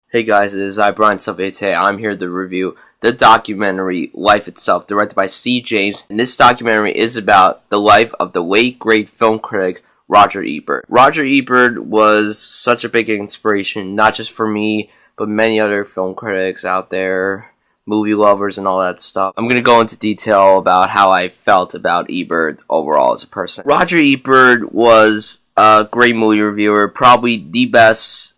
Hey guys, it is Bryan Sudfield. Today I'm here to review the documentary Life Itself, directed by Steve James. And this documentary is about the life of the late great film critic Roger Ebert. Roger Ebert was such a big inspiration, not just for me, but many other film critics out there, movie lovers and all that stuff. I'm going to go into detail about how I felt about Ebert overall as a person. Roger Ebert was a great movie reviewer, probably the best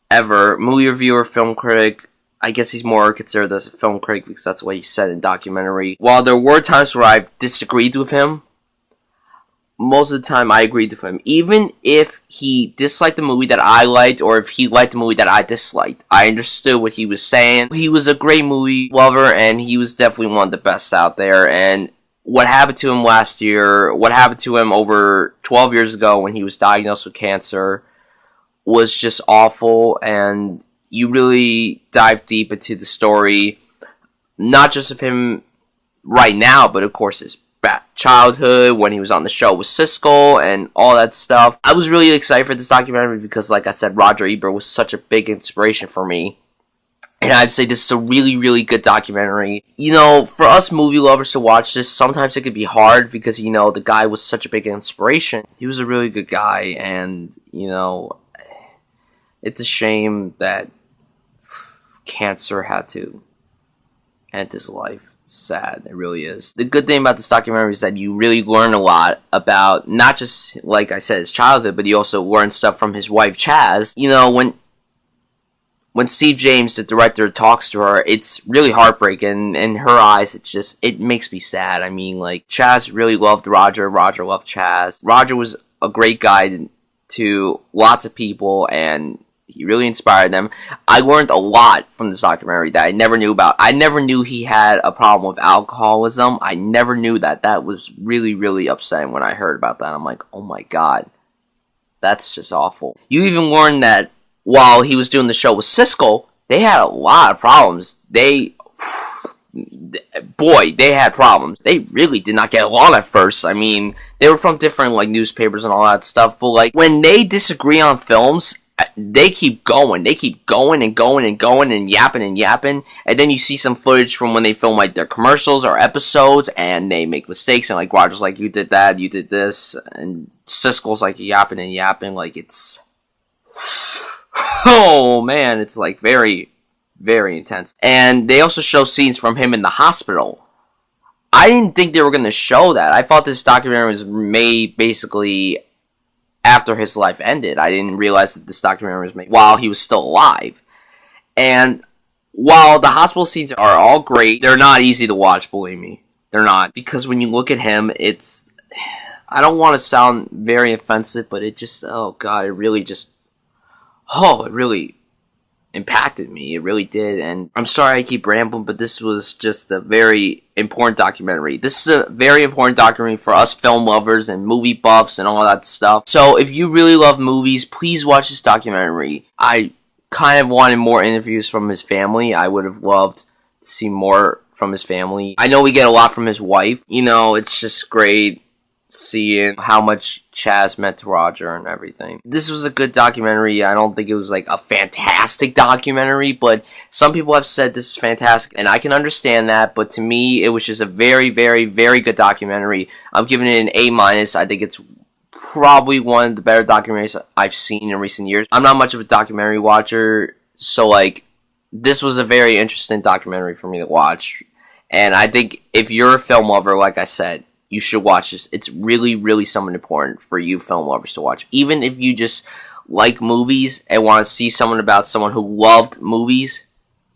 ever movie reviewer, film critic. I guess he's more considered as a film critic because that's what he said in documentary. While there were times where I've disagreed with him, most of the time I agreed with him. Even if he disliked the movie that I liked, or if he liked the movie that I disliked, I understood what he was saying. He was a great movie lover, and he was definitely one of the best out there. And what happened to him last year, what happened to him over 12 years ago when he was diagnosed with cancer, was just awful. And you really dive deep into the story, not just of him right now, but of course his childhood, when he was on the show with Siskel and all that stuff. I was really excited for this documentary because, like I said, Roger Ebert was such a big inspiration for me. And I'd say this is a really, really good documentary. You know, for us movie lovers to watch this, sometimes it could be hard because, you know, the guy was such a big inspiration. He was a really good guy, and, you know, it's a shame that cancer had to end his life. It's sad, it really is. The good thing about this documentary is that you really learn a lot about, not just, like I said, his childhood, but you also learn stuff from his wife, Chaz. You know, when Steve James, the director, talks to her, it's really heartbreaking. In her eyes, it makes me sad. I mean, like, Chaz really loved Roger. Roger loved Chaz. Roger was a great guy to lots of people, and he really inspired them. I learned a lot from this documentary that I never knew about. I never knew he had a problem with alcoholism. I never knew that. That was really, really upsetting when I heard about that. I'm like, oh my god, that's just awful. You even learned that while he was doing the show with Siskel, they had a lot of problems. They had problems. They really did not get along at first. I mean, they were from different, like, newspapers and all that stuff, but, like, when they disagree on films, they keep going. They keep going and going and going and yapping, and then you see some footage from when they film, like, their commercials or episodes, and they make mistakes, and, like, Roger's like, you did that, you did this, and Siskel's like yapping, like, it's oh man, it's like very, very intense. And they also show scenes from him in the hospital. I didn't think they were going to show that. I thought this documentary was made basically after his life ended. I didn't realize that this documentary was made while he was still alive. And while the hospital scenes are all great, they're not easy to watch, believe me. They're not. Because when you look at him, it's, I don't want to sound very offensive, but it just, oh god, it really impacted me. It really did. And I'm sorry I keep rambling, but this was just a very important documentary. This is a very important documentary for us film lovers and movie buffs and all that stuff. So if you really love movies, please watch this documentary. I kind of wanted more interviews from his family. I would have loved to see more from his family. I know we get a lot from his wife. You know, it's just great seeing how much Chaz meant to Roger and everything. This was a good documentary. I don't think it was like a fantastic documentary, but some people have said this is fantastic, and I can understand that, but to me, it was just a very, very, very good documentary. I'm giving it an A-. I think it's probably one of the better documentaries I've seen in recent years. I'm not much of a documentary watcher, so like, this was a very interesting documentary for me to watch, and I think if you're a film lover, like I said, you should watch this. It's really, really something important for you film lovers to watch. Even if you just like movies and want to see someone about someone who loved movies,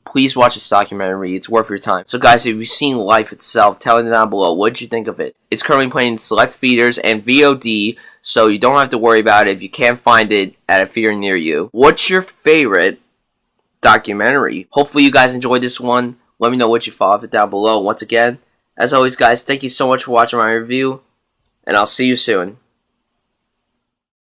please watch this documentary. It's worth your time. So guys, if you've seen Life Itself, tell me down below, what did you think of it? It's currently playing in select theaters and VOD, so you don't have to worry about it if you can't find it at a theater near you. What's your favorite documentary? Hopefully you guys enjoyed this one. Let me know what you thought of it down below. Once again, as always, guys, thank you so much for watching my review, and I'll see you soon.